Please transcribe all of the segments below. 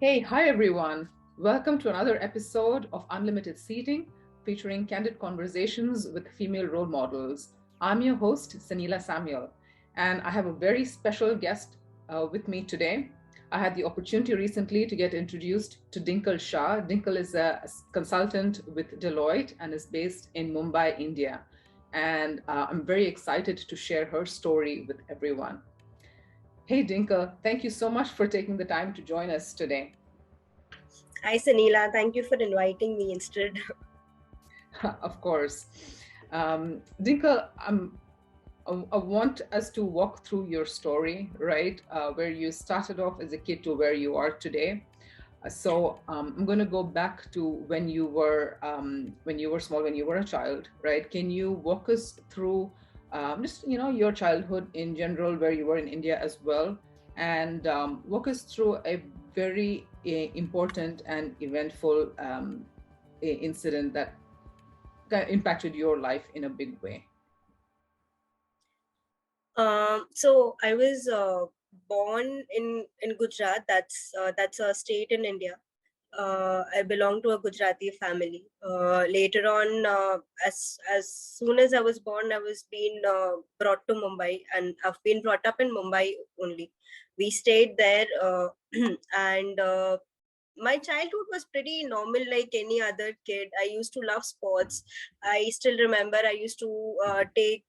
Hey, hi everyone. Welcome to another episode of Unlimited Seating featuring candid conversations with female role models. I'm your host, Sanila Samuel, and I have a very special guest with me today. I had the opportunity recently to get introduced to Dinkle Shah. Dinkle is a consultant with Deloitte and is based in Mumbai, India. And I'm very excited to share her story with everyone. Hey, Dinkle, thank you so much for taking the time to join us today. Hi, Sanila. Thank you for inviting me instead. Of course. Dinkle, I want us to walk through your story, right? Where you started off as a kid to where you are today. I'm going to go back to when you were small, when you were a child, right? Can you walk us through just your childhood in general, where you were in India as well, and walk us through a very important and eventful incident that impacted your life in a big way? So I was born in Gujarat. That's a state in India. I belong to a Gujarati family. Later on, as soon as I was born, I was being brought to Mumbai, and I've been brought up in Mumbai only. We stayed there, and my childhood was pretty normal, like any other kid. I used to love sports. I still remember I used to take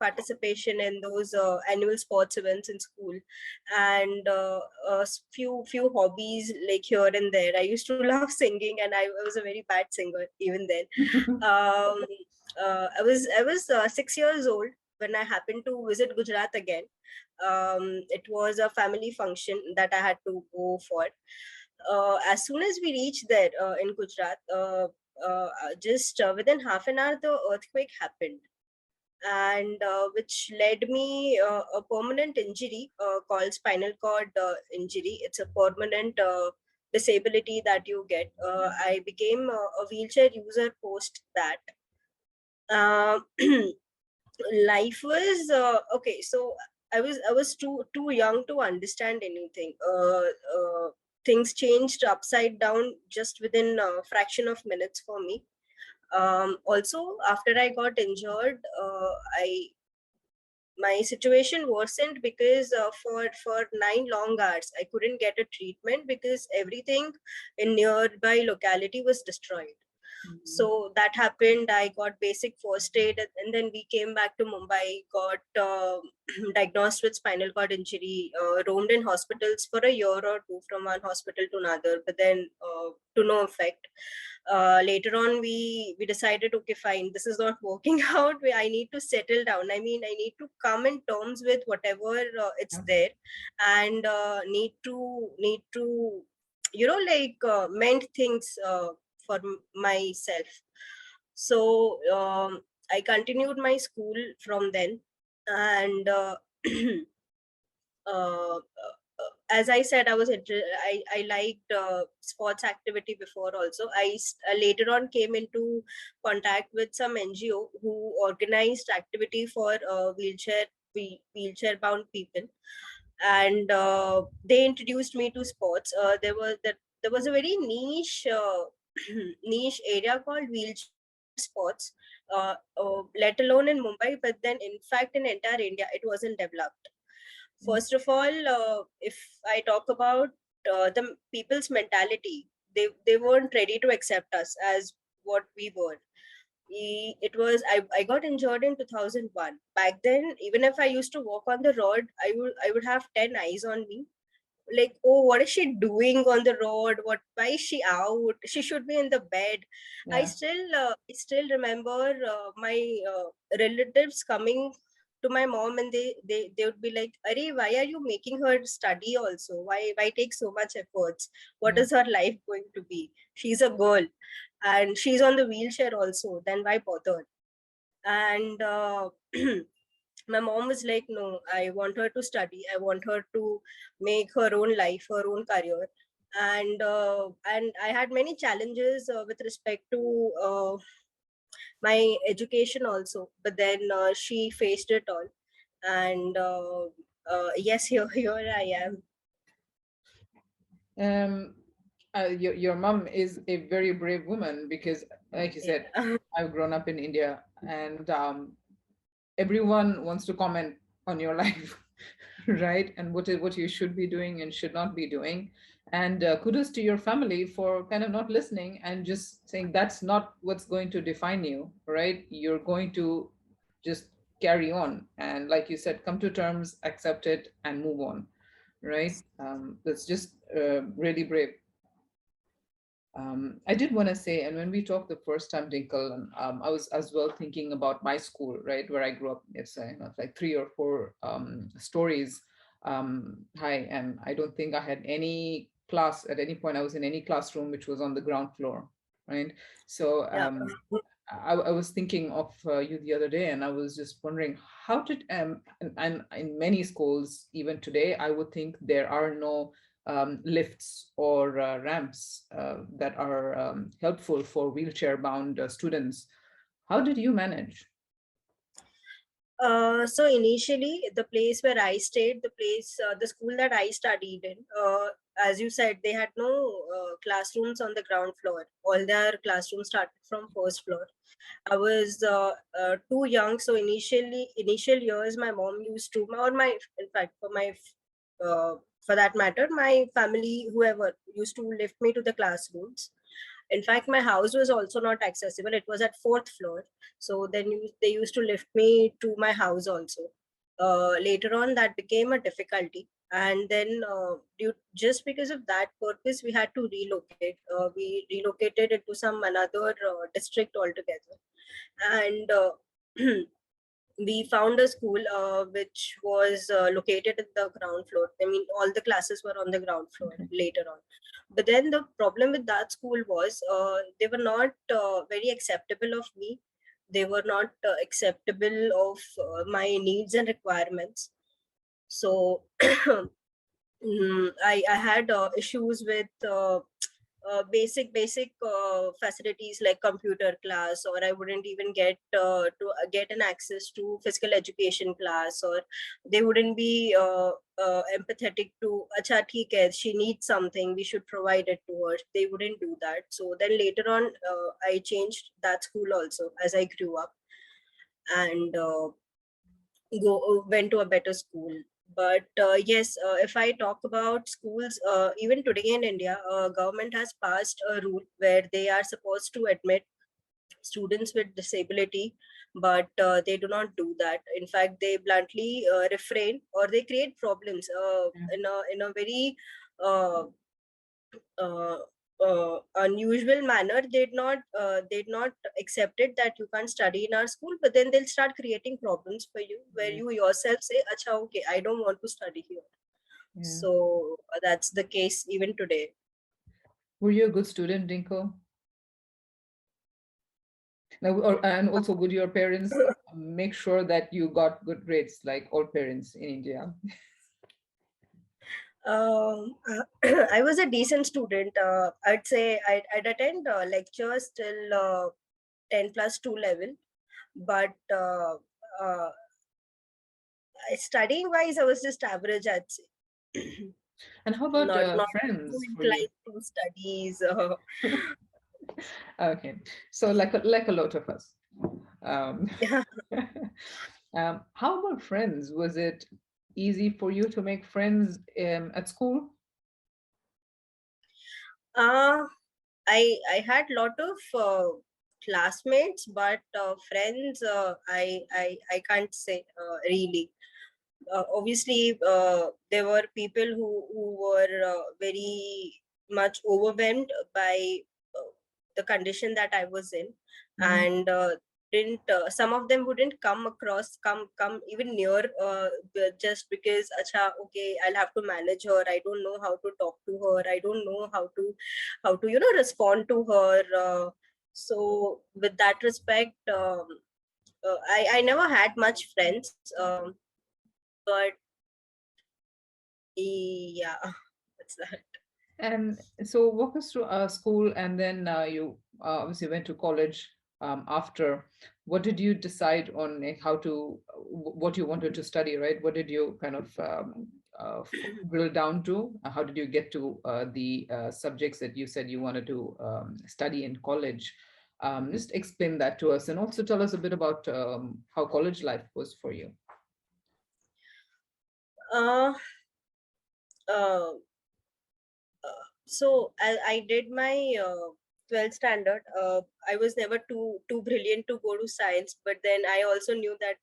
participation in those annual sports events in school, and few hobbies like here and there. I used to love singing, and I was a very bad singer even then. um, I was 6 years old when I happened to visit Gujarat again. It was a family function that I had to go for. As soon as we reached there in Gujarat, just within half an hour, the earthquake happened, and which led me a permanent injury called spinal cord injury. It's a permanent disability that you get. I became a wheelchair user post that. Uh, Life was okay. So I was too young to understand anything. Things changed upside down just within a fraction of minutes for me. Also, after I got injured, I my situation worsened because for 9 long hours I couldn't get a treatment because everything in nearby locality was destroyed. Mhm. So that happened. I got basic first aid, and then we came back to Mumbai, got diagnosed with spinal cord injury, roamed in hospitals for a year or two from one hospital to another, but then to no effect. Later on, we decided, okay, fine, this is not working out. I need to settle down. I mean, I need to come in terms with whatever it's Yeah. there, and need to mend things for myself. So I continued my school from then, and uh, as I said, I liked sports activity before also. Later on came into contact with some NGO who organized activity for wheelchair bound people, and they introduced me to sports. There was a very niche niche area called wheelchair sports, let alone in Mumbai, but then in fact in entire India it wasn't developed. First of all, if I talk about the people's mentality, they weren't ready to accept us as what we were. I got injured in 2001. Back then, even if I used to walk on the road, I would have 10 eyes on me, like, oh, what is she doing on the road? Why is she out? She should be in the bed. i Yeah. still uh, i still remember my relatives coming to my mom, and they would be like, Are, why are you making her study also? Why take so much efforts? What Yeah. is her life going to be? She's a girl, and she's on the wheelchair also, then why bother? And my mom was like, no, I want her to study, I want her to make her own life, her own career. And I had many challenges with respect to my education also, but then she faced it all. And yes, here I am. Um, your mom is a very brave woman because, like you said, Yeah. I've grown up in India, and everyone wants to comment on your life, right? And what you should be doing and should not be doing. And kudos to your family for kind of not listening and just saying that's not what's going to define you, right? You're going to just carry on and, like you said, come to terms, accept it, and move on, right? That's just really brave. I did want to say, and when we talked the first time, Dinkle, I was as well thinking about my school, right, where I grew up. It's like three or four stories high, and I don't think I had any class at any point. I was in any classroom which was on the ground floor, right? So Yeah. I was thinking of you the other day, and I was just wondering how did and in many schools even today, I would think there are no lifts or ramps that are helpful for wheelchair bound students. How did you manage? So initially, the place where I stayed, the school that I studied in, as you said, they had no classrooms on the ground floor. All their classrooms started from first floor. I was too young, so initial years, my mom used to, or my, in fact, uh, for that matter, my family, whoever, used to lift me to the classrooms. In fact, my house was also not accessible. It was at fourth floor, so then they used to lift me to my house also. Later on, that became a difficulty, and then just because of that purpose, we had to relocate. We relocated into some another district altogether, and we found a school which was located at the ground floor. I mean, all the classes were on the ground floor Okay. later on. But then the problem with that school was they were not very acceptable of me. They were not acceptable of my needs and requirements. So I had issues with basic facilities like computer class, or I wouldn't even get an access to physical education class, or they wouldn't be empathetic to acha theek hai, she needs something, we should provide it to her. They wouldn't do that. So then later on, I changed that school also as I grew up, and went to a better school. But yes, if I talk about schools, even today in India, government has passed a rule where they are supposed to admit students with disability, but they do not do that. In fact, they bluntly refrain, or they create problems Yeah. in a very uh, uh, unusual manner. They'd not accepted that you can't study in our school, but then they'll start creating problems for you where Yeah. you yourself say, acha, okay, I don't want to study here. Yeah. So that's the case even today. Were you a good student, Dinkle? Now, and also, would your parents make sure that you got good grades, like all parents in India? I was a decent student. I'd say I'd attend lectures till 10 plus 2 level, but uh, studying wise, I was just average, I'd say. And how about Not too friends for you? inclined to studies. Okay, so like a lot of us. Um, Yeah. how about friends? Was it easy for you to make friends at school? uh, I had lot of classmates, but friends, I can't say really. Obviously, there were people who were very much overwhelmed by uh, the condition that I was in, Mhm. and didn't some of them wouldn't come even near, just because, acha, okay, I'll have to manage her. I don't know how to talk to her. I don't know how to respond to her. So with that respect, I never had much friends. But yeah, that's that. And so walk us through school, and then you obviously went to college after. What did you decide on, like, how to, what you wanted to study, right? What did you kind of drill down to? How did you get to the subjects that you said you wanted to study in college? Just explain that to us, and also tell us a bit about how college life was for you. uh, uh, so I did my 12th standard. I was never too brilliant to go to science, but then I also knew that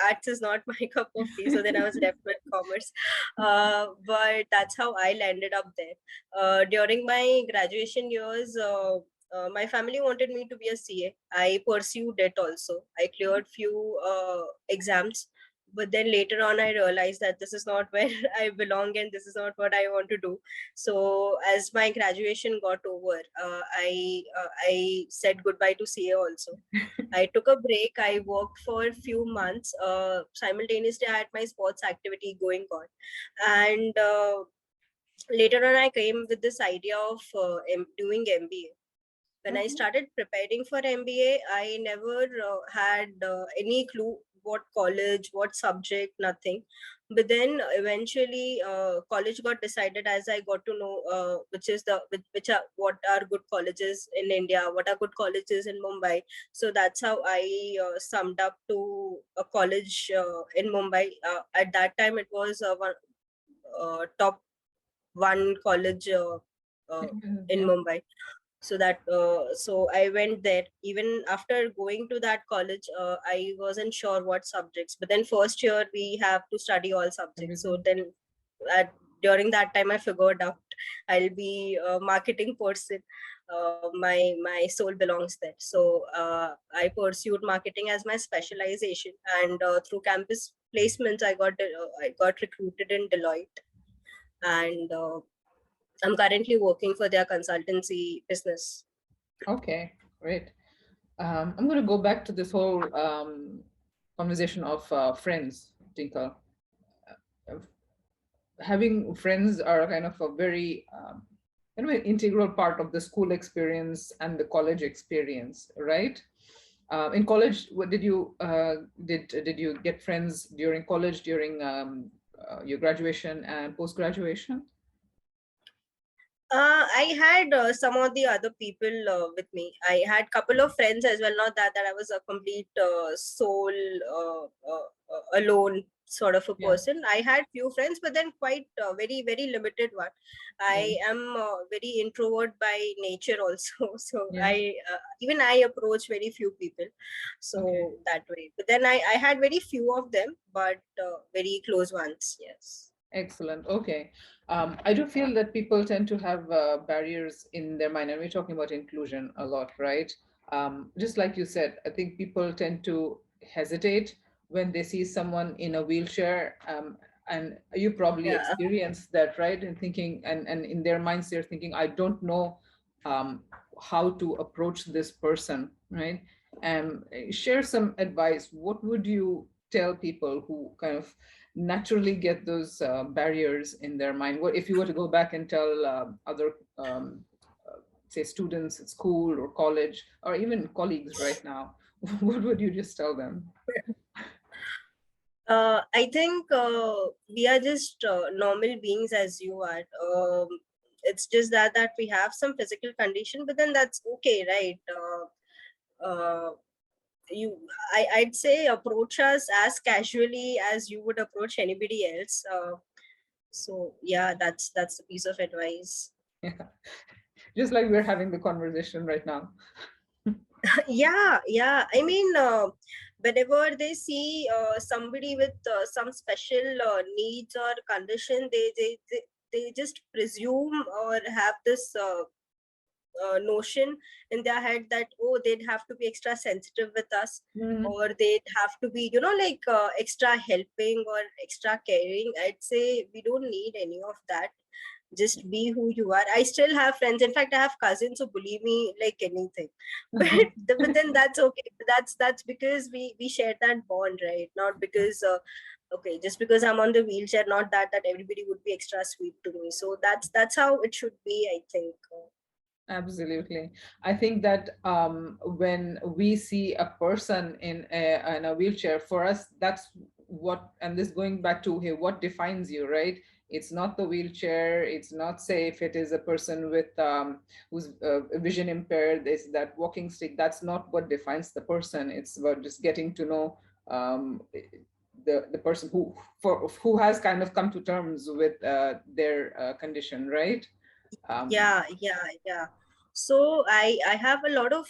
arts is not my cup of tea. So then I was left with commerce. But that's how I landed up there. During my graduation years, my family wanted me to be a CA. I pursued it also. I cleared few exams, but then later on I realized that this is not where I belong and this is not what I want to do. So as my graduation got over, I said goodbye to CA also. I took a break. I worked for a few months. Simultaneously I had my sports activity going on, and later on I came with this idea of doing MBA. When I Okay. started preparing for MBA, I never had any clue what college, what subject, nothing. But then eventually, college got decided as I got to know which is which are what are good colleges in India, what are good colleges in Mumbai. So that's how I summed up to a college in Mumbai. At that time, it was one top one college uh, in Yeah. Mumbai. So that so I went there. Even after going to that college, I wasn't sure what subjects, but then first year we have to study all subjects. So Everything. then at, during that time I figured out I'll be a marketing person. My soul belongs there. So I pursued marketing as my specialization, and through campus placements I got recruited in Deloitte, and I'm currently working for their consultancy business. Okay, great. I'm going to go back to this whole conversation of friends, Tinker. Uh, Having friends are kind of a very kind of an integral part of the school experience and the college experience, right? In college, what did you get friends during college, during your graduation and post graduation? I had some of the other people with me. I had couple of friends as well. Not that I was a complete soul alone sort of a Yeah, person. I had few friends, but then quite very very limited one. yeah, I am very introvert by nature also. So yeah. even I approach very few people. Okay. So that way. But then I had very few of them, but very close ones. Yes. Excellent. Okay. I do feel that people tend to have barriers in their mind, and we're talking about inclusion a lot, right? Just like you said, I think people tend to hesitate when they see someone in a wheelchair, and you probably Yeah. experienced that, right? And thinking, and in their minds, they're thinking, I don't know um, how to approach this person, right? And share some advice. What would you tell people who kind of naturally get those barriers in their mind? What if you were to go back and tell other, say, students at school or college or even colleagues right now, what would you just tell them? I think we are just normal beings as you are. It's just that we have some physical condition, but then that's okay, right? You, I'd say approach us as casually as you would approach anybody else. So yeah, that's the piece of advice. Yeah. Just like we're having the conversation right now. Yeah. I mean, whenever they see somebody with some special needs or condition, they just presume or have this notion in their head that, oh, they'd have to be extra sensitive with us, Mhm. or they'd have to be, like extra helping or extra caring. I'd say we don't need any of that. Just be who you are. I still have friends. In fact, I have cousins who bully me like anything. But then that's okay. That's because we share that bond, right? Not because okay, just because I'm on the wheelchair, not that everybody would be extra sweet to me. So that's how it should be, I think. Absolutely. I think that when we see a person in a wheelchair, for us, that's what, and this going back to, hey, what defines you, right? It's not the wheelchair. It's not, say, if it is a person with who's vision impaired, is that walking stick. That's not what defines the person. It's about just getting to know um, the person who has kind of come to terms with their condition, right? Um, Yeah. So I have a lot of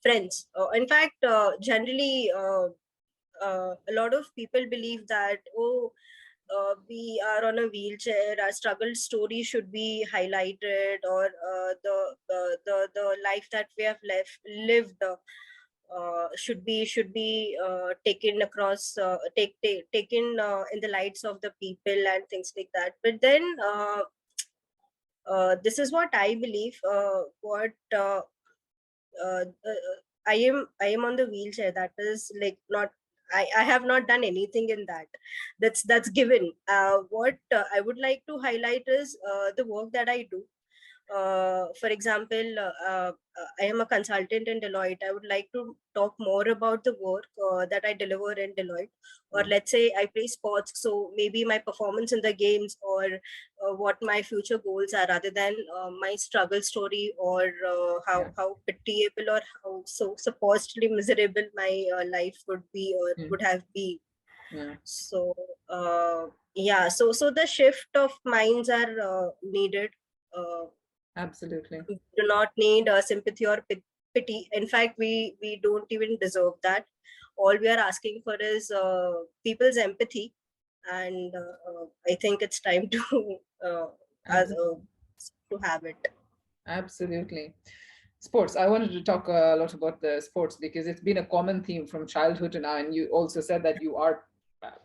friends. In fact, generally, a lot of people believe that, oh, we are on a wheelchair, our struggle story should be highlighted, or the life that we have lived should be taken across, taken in the lights of the people and things like that. But then this is what I believe. What I am on the wheelchair. That is like not. I have not done anything in that. That's given. What I would like to highlight is the work that I do. For example, I am a consultant in Deloitte. I would like to talk more about the work that I deliver in Deloitte. Or mm, let's say I play sports, so maybe my performance in the games, or what my future goals are, rather than my struggle story, or yeah. how pitiable or how so supposedly miserable my life would be or Mm, would have been. yeah. So yeah, so the shift of minds are needed. Uh, Absolutely. we do not need sympathy or pity. In fact, we don't even deserve that. All we are asking for is people's empathy, and I think it's time to uh, as, Absolutely. to have it. Absolutely. Sports. I wanted to talk a lot about the sports because it's been a common theme from childhood to now. And you also said that you are,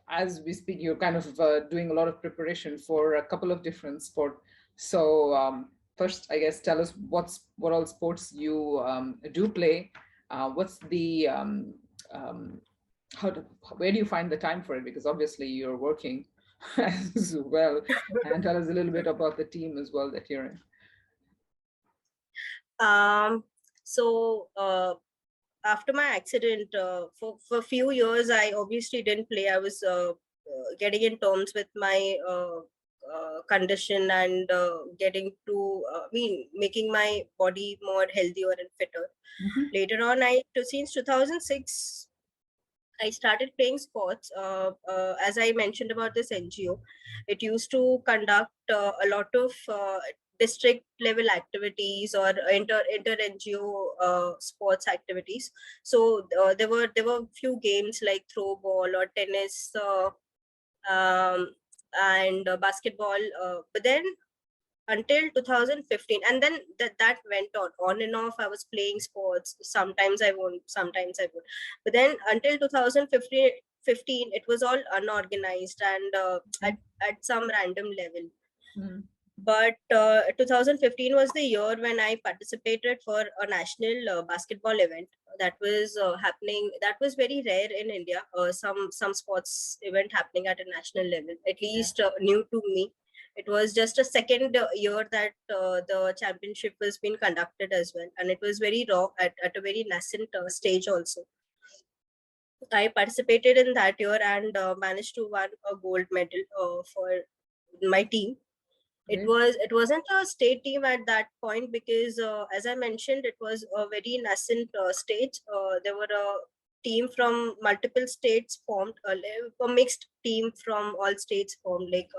as we speak, you're kind of doing a lot of preparation for a couple of different sport. So first, I guess, tell us what all sports you do play. What's the how do, where do you find the time for it? Because obviously you're working as well. And tell us a little bit about the team as well that you're in. Um, so after my accident, for a few years, I obviously didn't play. I was getting in terms with my condition, and getting to, making my body more healthier and fitter. Mhm. Later on, since 2006, I started playing sports. As I mentioned about this NGO, it used to conduct a lot of district level activities or inter NGO sports activities. So there were few games like throw ball or tennis, um, and basketball. But then until 2015, and then that went on and off. I was playing sports. Sometimes I won, sometimes I would. But then until 2015, it was all unorganized and Okay. at some random level. Mm. But 2015 was the year when I participated for a national basketball event that was happening. That was very rare in India. Some sports event happening at a national level, at Yeah. least new to me. It was just a second year that the championship was being conducted as well, and it was very raw at a very nascent stage also. I participated in that year and managed to win a gold medal for my team. Great. It wasn't a state team at that point, because as I mentioned, it was a very nascent stage. There were a team from multiple states formed, a mixed team from all states formed. Like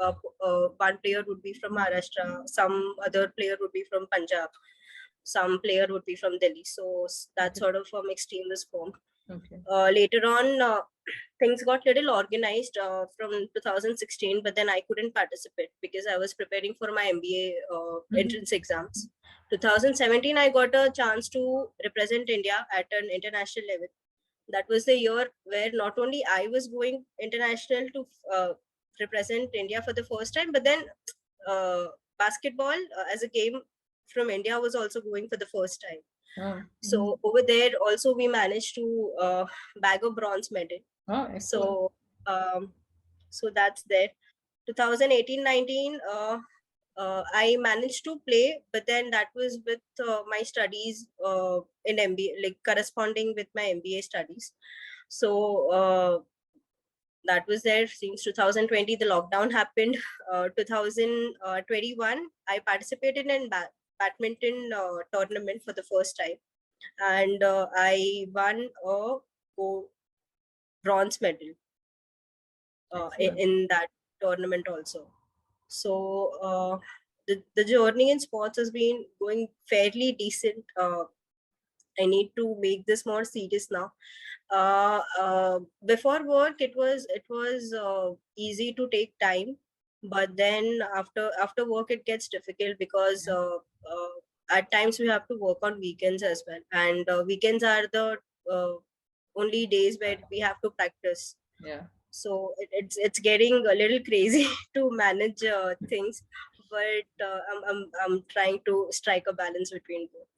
one player would be from Maharashtra, some other player would be from Punjab, some player would be from Delhi. So that Okay. sort of a mixed team was formed. Okay. Later on, things got little organized from 2016, but then I couldn't participate because I was preparing for my MBA Mhm. entrance exams. 2017, I got a chance to represent India at an international level. That was the year where not only I was going international to represent India for the first time, but then uh, basketball as a game from India was also going for the first time. Oh, mhm. So over there also we managed to bag a bronze medal. Oh, excellent. So um, so that's there. 2018-19, I managed to play, but then that was with my studies in MBA, like corresponding with my MBA studies. So that was there since 2020. The lockdown happened. 2021, I participated in badminton tournament for the first time, and I won a bronze medal Excellent. in that tournament also. So the journey in sports has been going fairly decent. I need to make this more serious now. Before work, it was easy to take time, but then after work, it gets difficult because Yeah. at times we have to work on weekends as well, and weekends are the uh, only days where we have to practice. Yeah. So it's getting a little crazy to manage things, but I'm trying to strike a balance between both.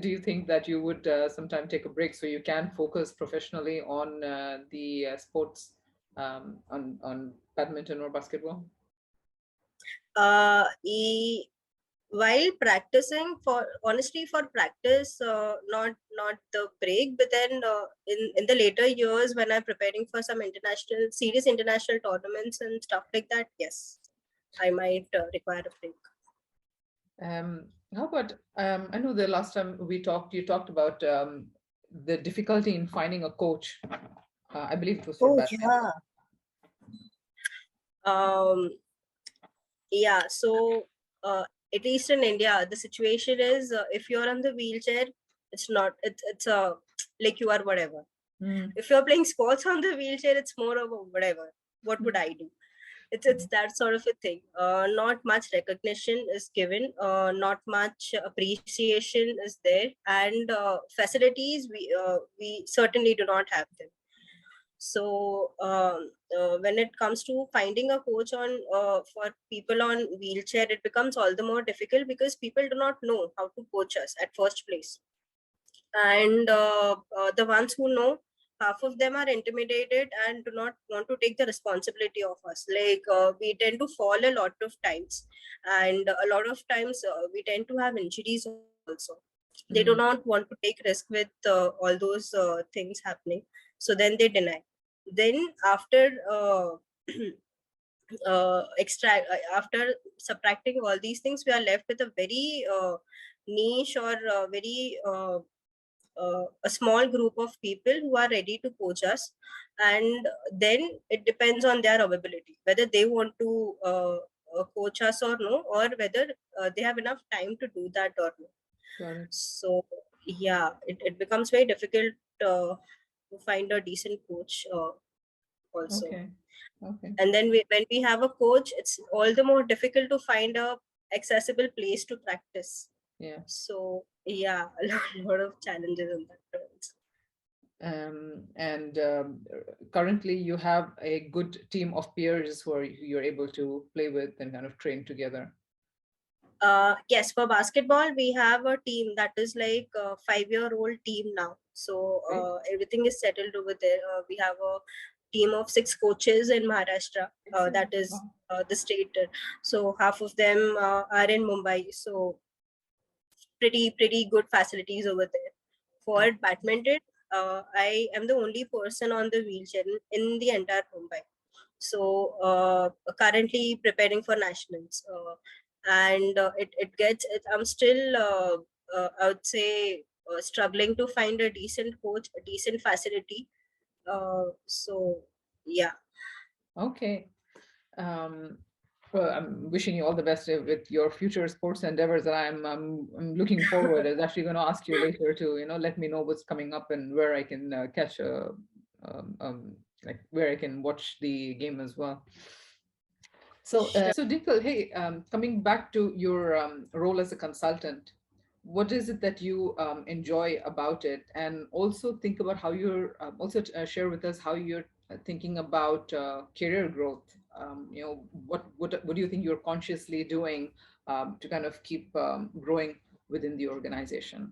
Do you think that you would sometime take a break so you can focus professionally on the sports, on badminton or basketball? uh e- while practicing, for honestly, for practice, not the break, but then in the later years when I'm preparing for some international serious international tournaments and stuff like that, yes, I might require a break. How about, I know the last time we talked, you talked about the difficulty in finding a coach. I believe it was for Oh badminton. yeah. um Yeah, so at least in India, the situation is if you're on the wheelchair, it's not, it's like you are whatever. Mm. If you're playing sports on the wheelchair, it's more of a whatever. What would I do? It's that sort of a thing. Not much recognition is given. Not much appreciation is there, and facilities we certainly do not have them. So when it comes to finding a coach on for people on wheelchair, it becomes all the more difficult because people do not know how to coach us at first place, and the ones who know, half of them are intimidated and do not want to take the responsibility of us. Like we tend to fall a lot of times, and a lot of times we tend to have injuries also. They do Mm. not want to take risk with all those things happening, so then they deny. Then after after subtracting all these things, we are left with a very niche or very a small group of people who are ready to coach us, and then it depends on their availability whether they want to coach us or no, or whether they have enough time to do that or no. Got it. So yeah, it becomes very difficult to find a decent coach also. Okay. Okay. And then when we have a coach, it's all the more difficult to find a accessible place to practice. Yeah. So yeah, a lot of challenges in that terms. And currently you have a good team of peers who are you're able to play with and kind of train together. Yes, for basketball, we have a team that is like a 5-year-old team now. So Great. everything is settled over there. We have a team of 6 coaches in Maharashtra. That Excellent. is Wow. the state. So half of them are in Mumbai. So pretty good facilities over there. For Excellent. badminton, I am the only person on the wheelchair in the entire Mumbai. So currently preparing for nationals, and I'm still I would say struggling to find a decent coach, a decent facility. So yeah. Okay. Um, well, I'm wishing you all the best with your future sports endeavors. And I'm looking forward. I was actually going to ask you later to, let me know what's coming up and where I can catch um, um, like where I can watch the game as well. So Dinkle, hey, coming back to your role as a consultant, what is it that you enjoy about it? And also think about how you're share with us how you're thinking about career growth. What do you think you're consciously doing to kind of keep growing within the organization?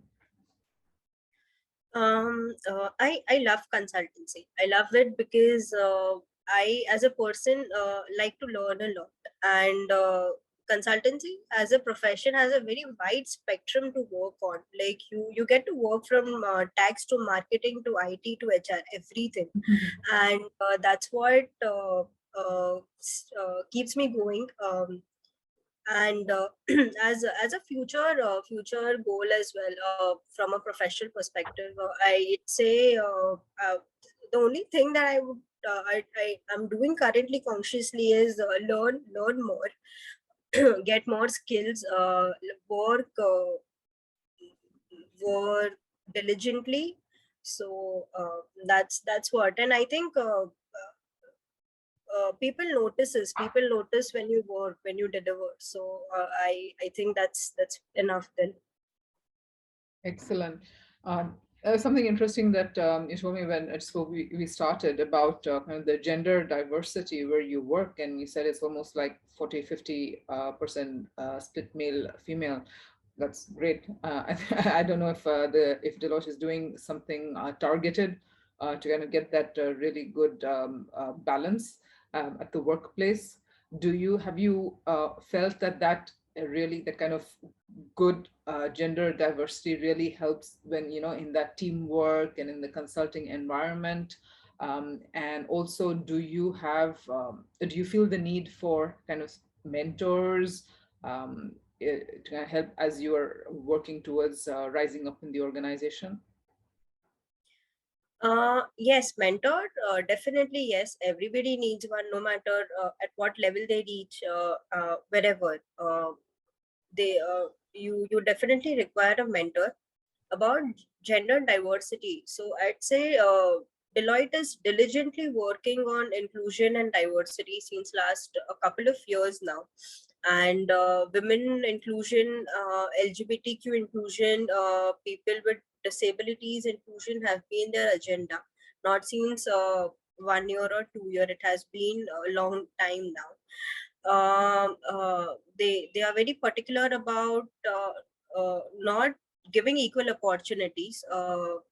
I love consultancy. I love it because I, as a person, like to learn a lot, and consultancy as a profession has a very wide spectrum to work on. Like you get to work from tax to marketing to IT to HR, everything, and that's what keeps me going. And as a future goal as well, from a professional perspective, I'd say the only thing that I'm doing currently consciously is learn more, get more skills, work work diligently. So that's what. And I think people notice when you work, when you deliver. So I think that's enough then. Excellent. Something interesting that you told me when at school we started about kind of the gender diversity where you work, and you said it's almost like 40-50% split male female. That's great. I don't know if Deloitte is doing something targeted to kind of get that really good balance at the workplace. Have you felt that really that kind of good gender diversity really helps when in that teamwork and in the consulting environment? And also, do you feel the need for kind of mentors to kind of help as you are working towards rising up in the organization? Yes, mentor, definitely yes. Everybody needs one, no matter at what level they reach, wherever. You definitely require a mentor. About gender diversity, so I'd say Deloitte is diligently working on inclusion and diversity since last a couple of years now. And women inclusion, LGBTQ inclusion, people with disabilities inclusion have been their agenda, not since 1 year or 2 year. It has been a long time now. They are very particular about not giving equal opportunities.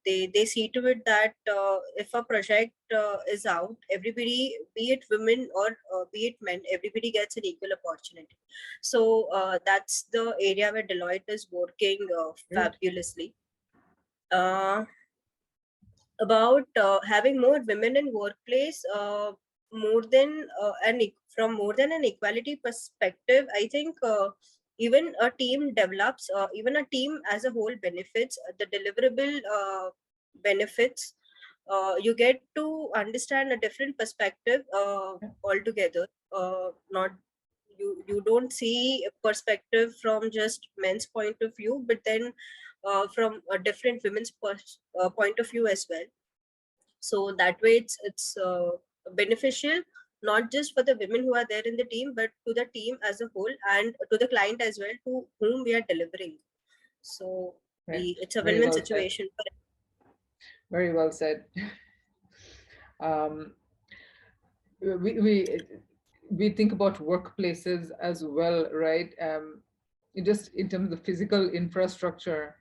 They see to it that if a project is out, everybody, be it women or be it men, everybody gets an equal opportunity. So that's the area where Deloitte is working Great. fabulously. Uh, about having more women in workplace, more than from more than an equality perspective, I think even a team develops, even a team as a whole benefits, the deliverable benefits. You get to understand a different perspective altogether. Not you don't see a perspective from just men's point of view, but then from a different women's point of view as well. So that way it's beneficial, not just for the women who are there in the team, but to the team as a whole and to the client as well, to whom we are delivering. So Right. it's a Very win-win well said. situation for. Very well said. um, we, we we think about workplaces as well, right? Just in terms of physical infrastructure,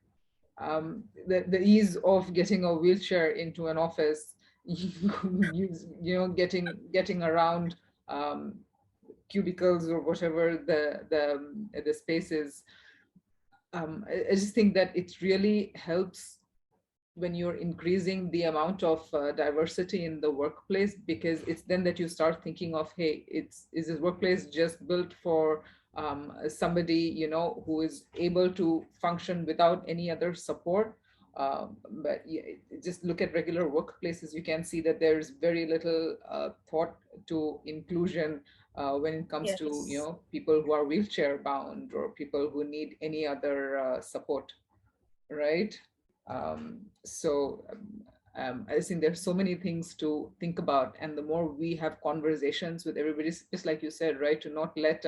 the ease of getting a wheelchair into an office, getting around um, cubicles or whatever the space is. I just think that it really helps when you're increasing the amount of diversity in the workplace, because it's then that you start thinking of, hey, is this workplace just built for somebody who is able to function without any other support? But yeah, just look at regular workplaces, you can see that there's very little thought to inclusion when it comes to Yes. people who are wheelchair bound or people who need any other support, right? I think there's so many things to think about, and the more we have conversations with everybody, just like you said, right, to not let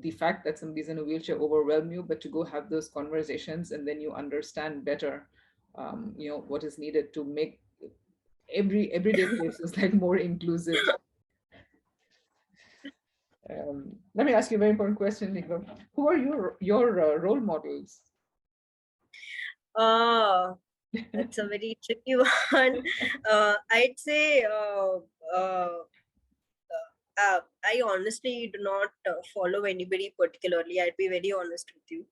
the fact that somebody's in a wheelchair overwhelm you, but to go have those conversations, and then you understand better, what is needed to make everyday places like more inclusive. Let me ask you a very important question, Nico. Who are your role models? uh that's a very tricky one. I'd say uh, I honestly do not follow anybody particularly. I'd be very honest with you.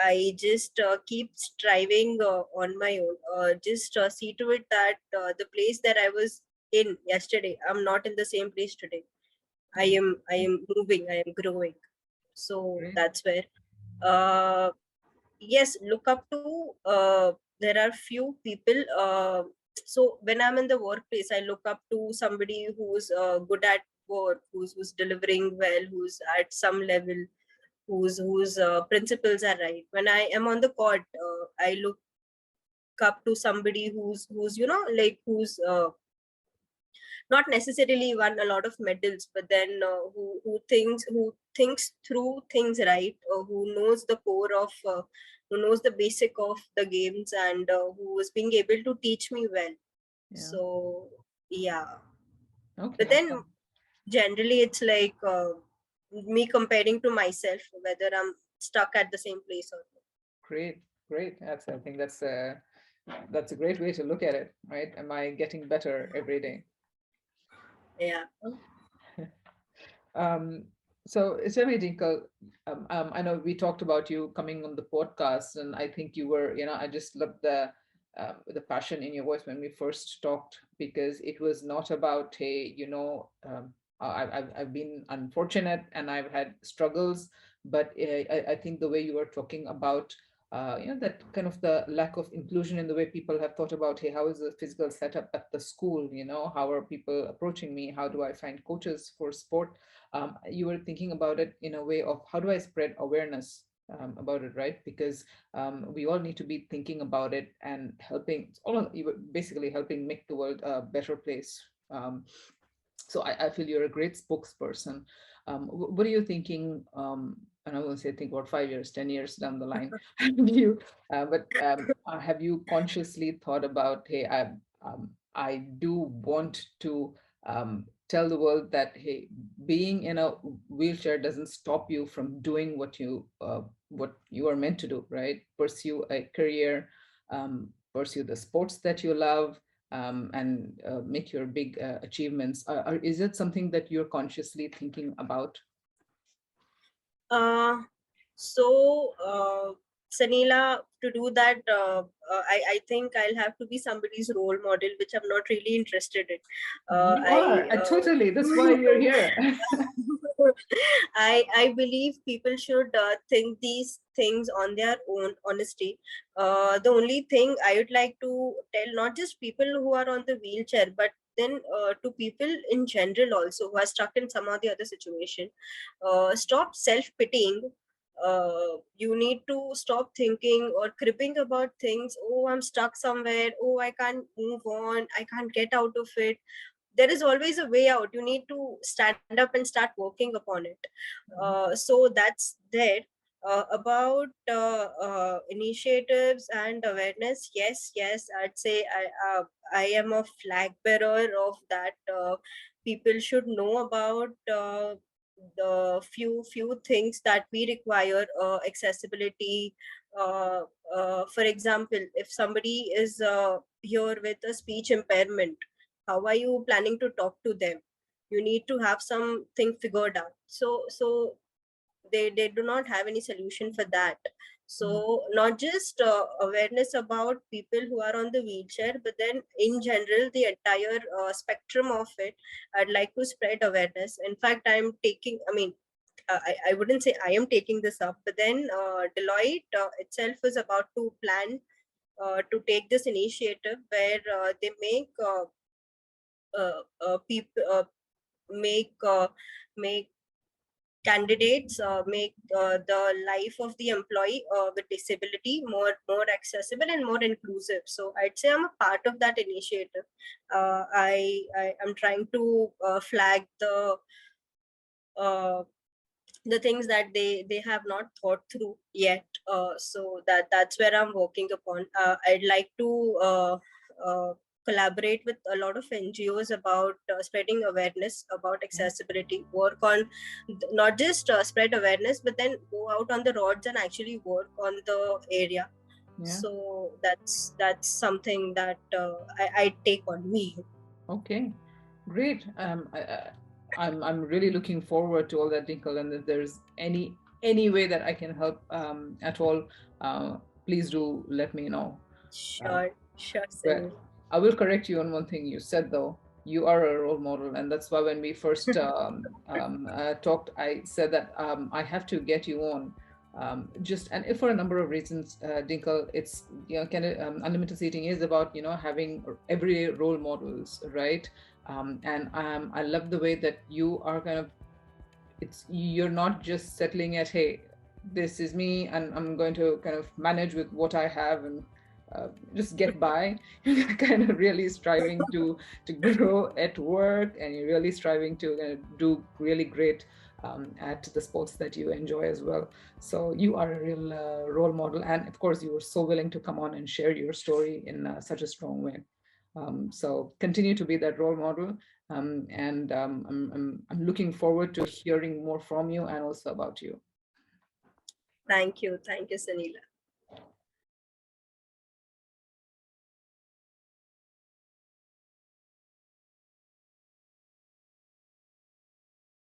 I just keep striving on my own. Just see to it that the place that I was in yesterday, I'm not in the same place today. Yeah. I am moving. I am growing. So Great. that's where. Uh, yes, look up to. There are few people. So when I'm in the workplace, I look up to somebody who's good at work, who's delivering well, who's at some level, whose principles are right. When I am on the court, I look up to somebody who's like not necessarily won a lot of medals, but then who thinks through things right, who knows the core of who knows the basic of the games, and who is being able to teach me well. Yeah. So yeah, Okay. but then Awesome. generally it's like me comparing to myself whether I'm stuck at the same place or not. Great. Great. I think that's a great way to look at it, right? Am I getting better every day? Yeah. Um, so, tell me, Dinkle, I know we talked about you coming on the podcast, and I think you were, I just loved the passion in your voice when we first talked, because it was not about, hey, I've been unfortunate and I've had struggles, but I think the way you were talking about that kind of the lack of inclusion in the way people have thought about, hey, how is the physical setup at the school, how are people approaching me, how do I find coaches for sport. You were thinking about it in a way of how do I spread awareness about it, right? Because we all need to be thinking about it and helping, it's all you were basically helping make the world a better place. So I feel you're a great spokesperson. What are you thinking? And I won't say think about 5 years, 10 years down the line. Have you consciously thought about, hey, I do want to tell the world that, hey, being in a wheelchair doesn't stop you from doing what you are meant to do, right? Pursue a career, pursue the sports that you love, and make your big achievements. Is it something that you're consciously thinking about? Uh, so, Sanila, to do that, I think I'll have to be somebody's role model, which I'm not really interested in. You are. I Totally. That's why you're here. I believe people should think these things on their own honesty. The only thing I would like to tell, not just people who are on the wheelchair, but then to people in general also who are stuck in some or the other situation, stop self-pitying. You need to stop thinking or cribbing about things. Oh, I'm stuck somewhere. Oh, I can't move on. I can't get out of it. There is always a way out. You need to stand up and start working upon it. So that's there. About initiatives and awareness, yes, I'd say I am a flag bearer of that. People should know about the few things that we require. Accessibility, uh, for example, if somebody is here with a speech impairment, how are you planning to talk to them? You need to have something figured out. So they do not have any solution for that. Mm. So not just awareness about people who are on the wheelchair, but then in general the entire spectrum of it. I'd like to spread awareness. In fact, I'm taking, I mean, I wouldn't say I am taking this up, but then Deloitte itself is about to plan to take this initiative where they people make make candidates, make the life of the employee with disability more accessible and more inclusive. So I'd say I'm a part of that initiative. I am trying to flag uh, the things that they have not thought through yet. So that's where I'm working upon. I'd like to uh, collaborate with a lot of NGOs about spreading awareness about Yeah. accessibility, work on not just spread awareness, but then go out on the roads and actually work on the area. Yeah. So that's something that I take on me. Okay. Great. I'm really looking forward to all that, Dinkle. And if there's any way that I can help at all, uh, please do let me know. Um, Sure, sure, but Sunil. I will correct you on one thing you said though. You are a role model, and that's why when we first talked, I said that I have to get you on. Just and if for a number of reasons, Dinkle, it's unlimited seating is about having everyday role models, right? And I love the way that you are kind of you're not just settling at, hey, this is me and I'm going to kind of manage with what I have and just get by. You're kind of really striving to grow at work, and you're really striving to do really great at the sports that you enjoy as well. So you are a real role model, and of course you were so willing to come on and share your story in such a strong way. So continue to be that role model, and I'm looking forward to hearing more from you and also about you. Thank you, Sunila.